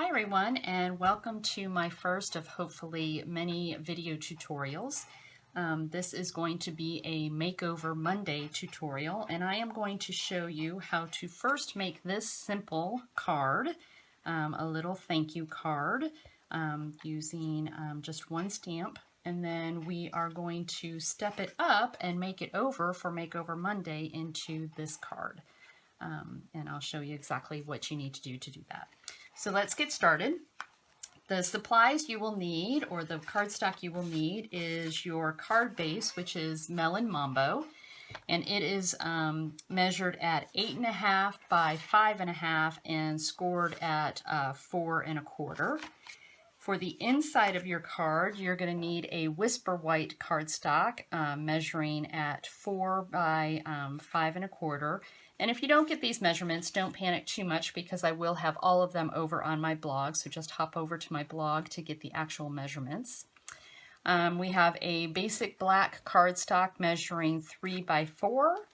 Hi everyone, and welcome to my first of hopefully many video tutorials. This is going to be a Makeover Monday tutorial, and I am going to show you how to first make this simple card, a little thank you card, using just one stamp, and then we are going to step it up and make it over for Makeover Monday into this card. And I'll show you exactly what you need to do that. So let's get started. The supplies you will need, or the cardstock you will need, is your card base, which is Melon Mambo, and it is measured at 8.5 by 5.5 and scored at 4 1/4. For the inside of your card, you're going to need a Whisper White cardstock measuring at 4 by 5 1/4. And if you don't get these measurements, don't panic too much because I will have all of them over on my blog. So just hop over to my blog to get the actual measurements. We have a basic black cardstock measuring 3 by 4.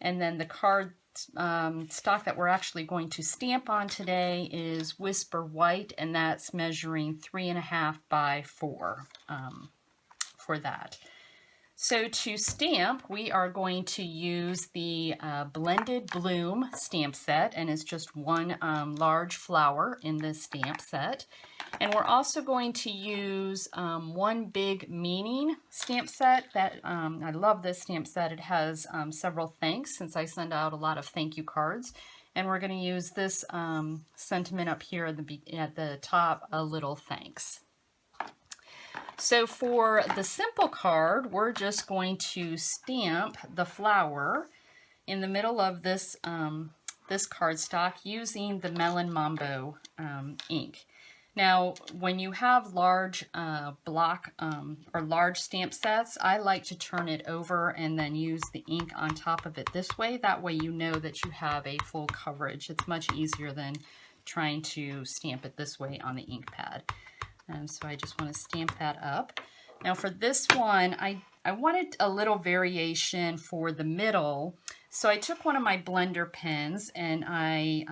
And then the card stock that we're actually going to stamp on today is Whisper White, and that's measuring 3.5 by 4 for that. So to stamp, we are going to use the Blended Bloom stamp set, and it's just one large flower in this stamp set. And we're also going to use one Big Meaning stamp set. That I love this stamp set. It has several thanks, since I send out a lot of thank you cards. And we're going to use this sentiment up here at the top, a little thanks. So for the simple card, we're just going to stamp the flower in the middle of this, this cardstock using the Melon Mambo ink. Now, when you have large block or large stamp sets, I like to turn it over and then use the ink on top of it this way. That way you know that you have a full coverage. It's much easier than trying to stamp it this way on the ink pad. So I just want to stamp that up. Now for this one, I wanted a little variation for the middle. So I took one of my blender pens and I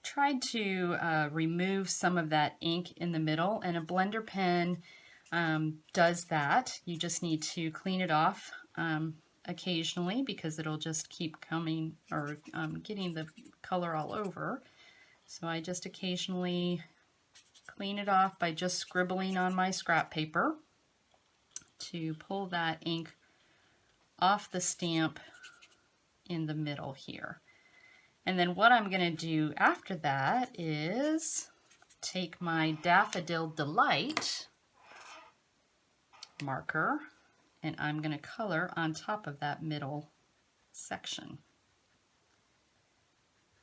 tried to remove some of that ink in the middle, and a blender pen does that. You just need to clean it off occasionally because it'll just keep coming or getting the color all over. So I just occasionally clean it off by just scribbling on my scrap paper to pull that ink off the stamp in the middle here. And then what I'm going to do after that is take my Daffodil Delight marker and I'm going to color on top of that middle section,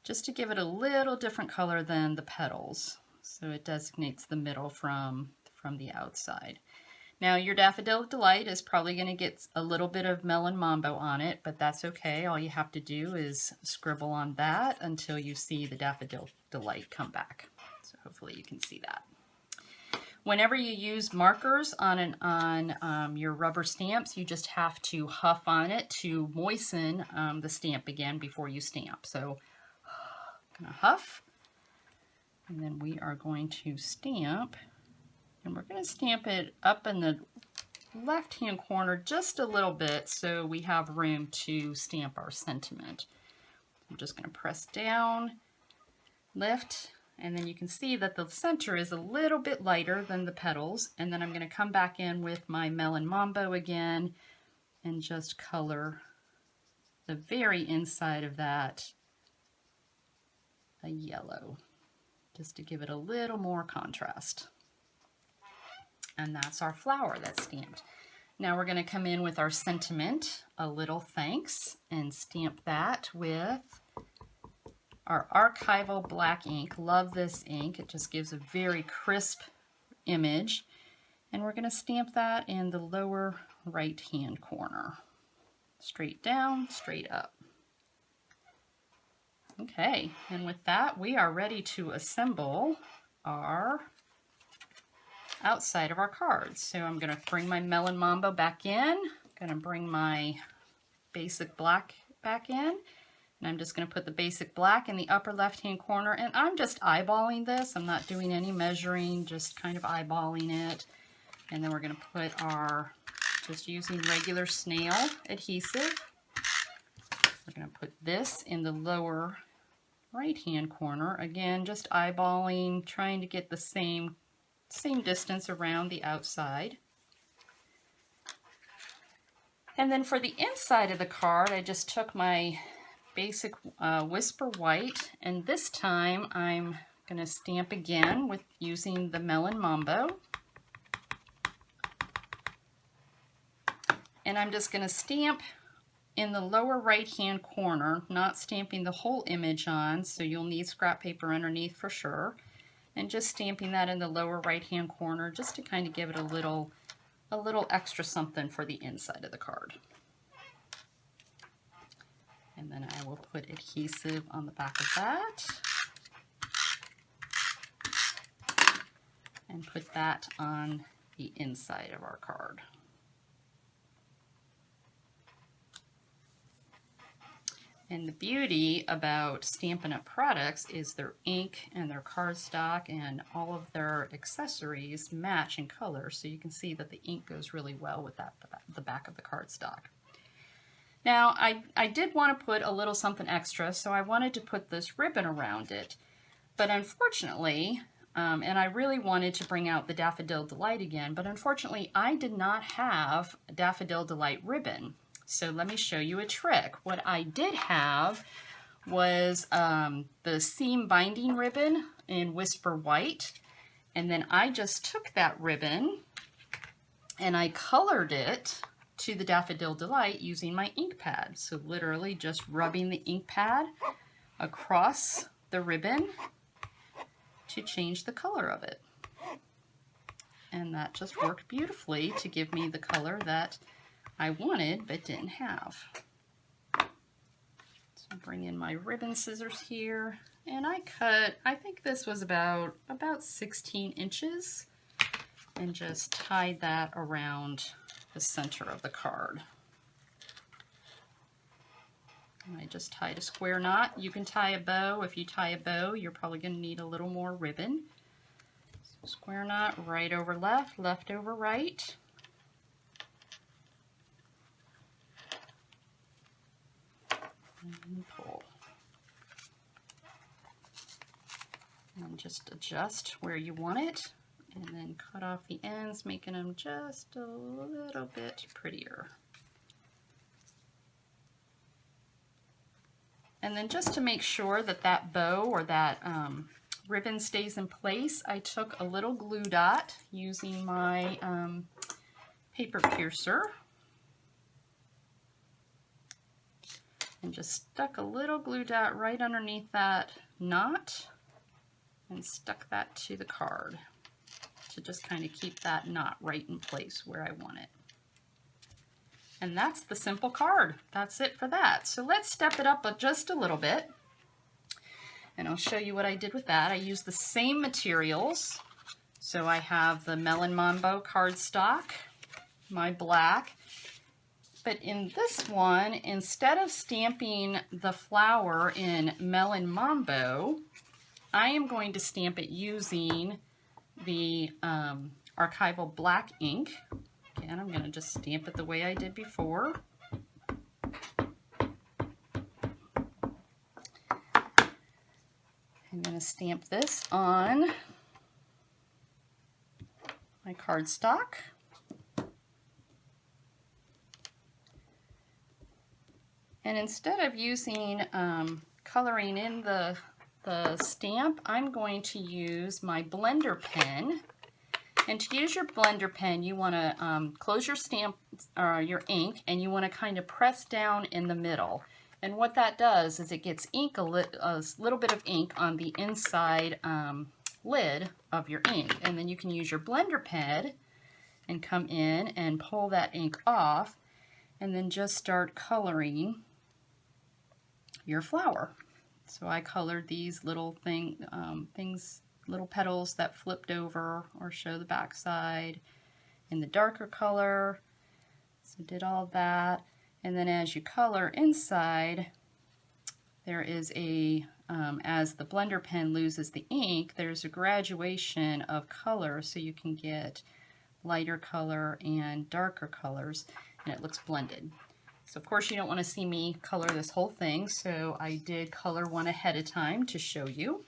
just to give it a little different color than the petals. So it designates the middle from the outside. Now your Daffodil Delight is probably going to get a little bit of Melon Mambo on it, but that's okay. All you have to do is scribble on that until you see the Daffodil Delight come back. So hopefully you can see that. Whenever you use markers on your rubber stamps, you just have to huff on it to moisten the stamp again before you stamp. So I'm going to huff. And then we are going to stamp, and we're going to stamp it up in the left-hand corner just a little bit so we have room to stamp our sentiment. I'm just going to press down, lift, and then you can see that the center is a little bit lighter than the petals. And then I'm going to come back in with my Melon Mambo again and just color the very inside of that a yellow, just to give it a little more contrast. And that's our flower that's stamped. Now we're going to come in with our sentiment, a little thanks, and stamp that with our Archival black ink. Love this ink. It just gives a very crisp image. And we're going to stamp that in the lower right hand corner. Straight down, straight up. Okay, and with that, we are ready to assemble our outside of our cards. So I'm going to bring my Melon Mambo back in. I'm going to bring my basic black back in. And I'm just going to put the basic black in the upper left-hand corner, and I'm just eyeballing this. I'm not doing any measuring, just kind of eyeballing it. And then we're going to put our, just using regular snail adhesive, we're going to put this in the lower right-hand corner. Again, just eyeballing, trying to get the same distance around the outside. And then for the inside of the card, I just took my basic Whisper White, and this time I'm going to stamp again with using the Melon Mambo. And I'm just going to stamp in the lower right hand corner, not stamping the whole image on, so you'll need scrap paper underneath for sure, and just stamping that in the lower right hand corner just to kind of give it a little extra something for the inside of the card. And then I will put adhesive on the back of that and put that on the inside of our card. And the beauty about Stampin' Up! Products is their ink and their cardstock and all of their accessories match in color, so you can see that the ink goes really well with that, the back of the cardstock. Now, I did want to put a little something extra, so I wanted to put this ribbon around it. But unfortunately, and I really wanted to bring out the Daffodil Delight again, but unfortunately I did not have a Daffodil Delight ribbon. So let me show you a trick. What I did have was the seam binding ribbon in Whisper White, and then I just took that ribbon and I colored it to the Daffodil Delight using my ink pad. So literally just rubbing the ink pad across the ribbon to change the color of it. And that just worked beautifully to give me the color that I wanted but didn't have. So bring in my ribbon scissors here, and I cut, I think this was about 16 inches, and just tied that around the center of the card. And I just tied a square knot. You can tie a bow. If you tie a bow, you're probably going to need a little more ribbon. So square knot, right over left, left over right. And pull. And just adjust where you want it, and then cut off the ends, making them just a little bit prettier. And then just to make sure that that bow or that ribbon stays in place, I took a little glue dot using my paper piercer and just stuck a little glue dot right underneath that knot and stuck that to the card to just kind of keep that knot right in place where I want it. And that's the simple card. That's it for that. So let's step it up just a little bit, and I'll show you what I did with that. I used the same materials. So I have the Melon Mambo cardstock, my black, but in this one, instead of stamping the flower in Melon Mambo, I am going to stamp it using the archival black ink. Again, I'm going to just stamp it the way I did before. I'm going to stamp this on my cardstock. And instead of using coloring in the stamp, I'm going to use my blender pen. And to use your blender pen, you want to close your stamp or your ink, and you want to kind of press down in the middle. And what that does is it gets ink, a little bit of ink on the inside lid of your ink. And then you can use your blender pen and come in and pull that ink off, and then just start coloring your flower. So I colored these little little petals that flipped over or show the back side in the darker color. So did all that, and then as you color inside, there is a, as the blender pen loses the ink, there's a graduation of color, so you can get lighter color and darker colors, and it looks blended. So of course you don't want to see me color this whole thing, so I did color one ahead of time to show you.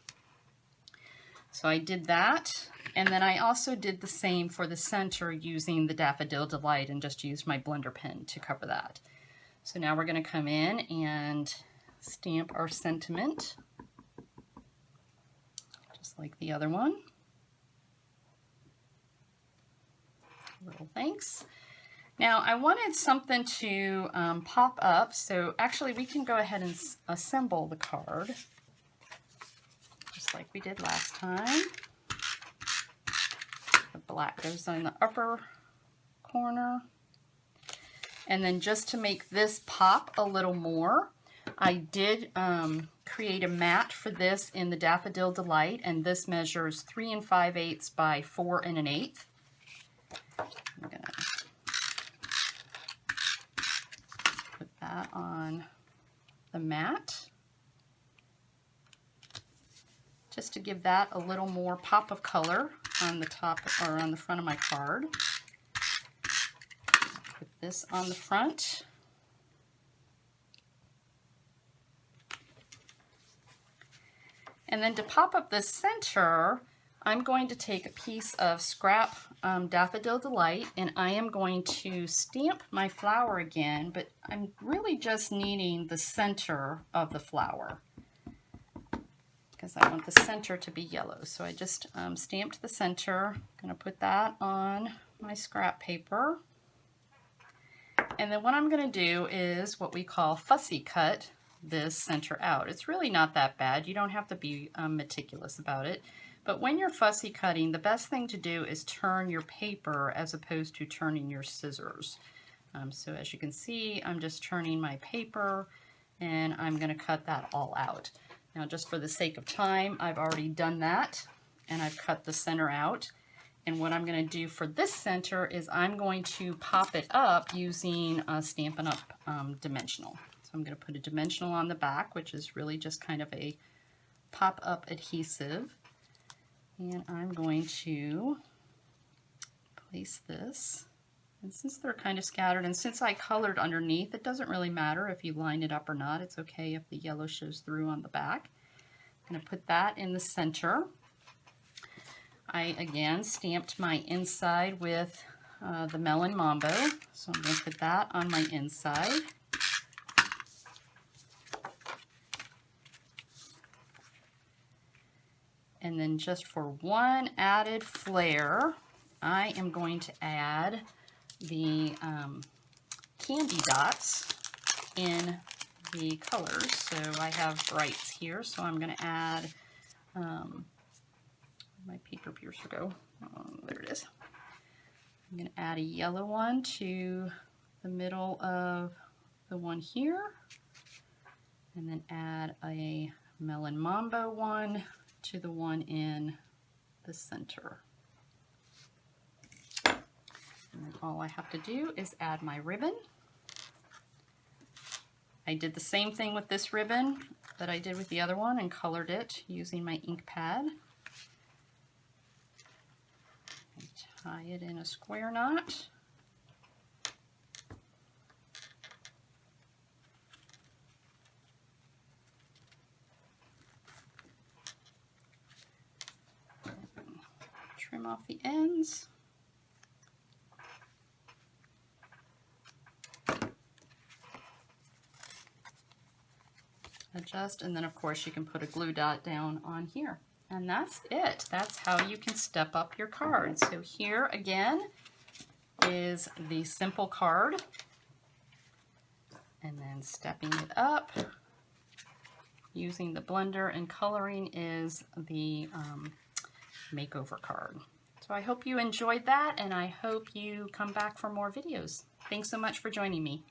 So I did that, and then I also did the same for the center using the Daffodil Delight and just used my blender pen to cover that. So now we're going to come in and stamp our sentiment, just like the other one. Little thanks. Now I wanted something to pop up, so actually we can go ahead and assemble the card, just like we did last time. The black goes in the upper corner. And then just to make this pop a little more, I did create a mat for this in the Daffodil Delight, and this measures 3 5/8 by 4 1/8. I'm gonna put that on the mat, just to give that a little more pop of color on the top or on the front of my card. Put this on the front. And then to pop up the center, I'm going to take a piece of scrap Daffodil Delight, and I am going to stamp my flower again, but I'm really just needing the center of the flower because I want the center to be yellow. So I just stamped the center. I'm going to put that on my scrap paper. And then what I'm going to do is what we call fussy cut this center out. It's really not that bad. You don't have to be meticulous about it. But when you're fussy cutting, the best thing to do is turn your paper as opposed to turning your scissors. So as you can see, I'm just turning my paper and I'm going to cut that all out. Now just for the sake of time, I've already done that and I've cut the center out. And what I'm going to do for this center is I'm going to pop it up using Stampin' Up! Dimensional. So I'm going to put a dimensional on the back, which is really just kind of a pop-up adhesive. And I'm going to place this. And since they're kind of scattered, and since I colored underneath, it doesn't really matter if you line it up or not. It's okay if the yellow shows through on the back. I'm going to put that in the center. I, again, stamped my inside with the Melon Mambo, so I'm going to put that on my inside. And then just for one added flair, I am going to add the candy dots in the colors. So I have brights here, so I'm going to add my paper piercer go. There it is. I'm going to add a yellow one to the middle of the one here, and then add a Melon Mambo one to the one in the center. And then all I have to do is add my ribbon. I did the same thing with this ribbon that I did with the other one and colored it using my ink pad. And tie it in a square knot. Trim off the ends. Adjust, and then of course you can put a glue dot down on here. And that's it. That's how you can step up your card. So here again is the simple card. And then stepping it up using the blender and coloring is the makeover card. So I hope you enjoyed that, and I hope you come back for more videos. Thanks so much for joining me.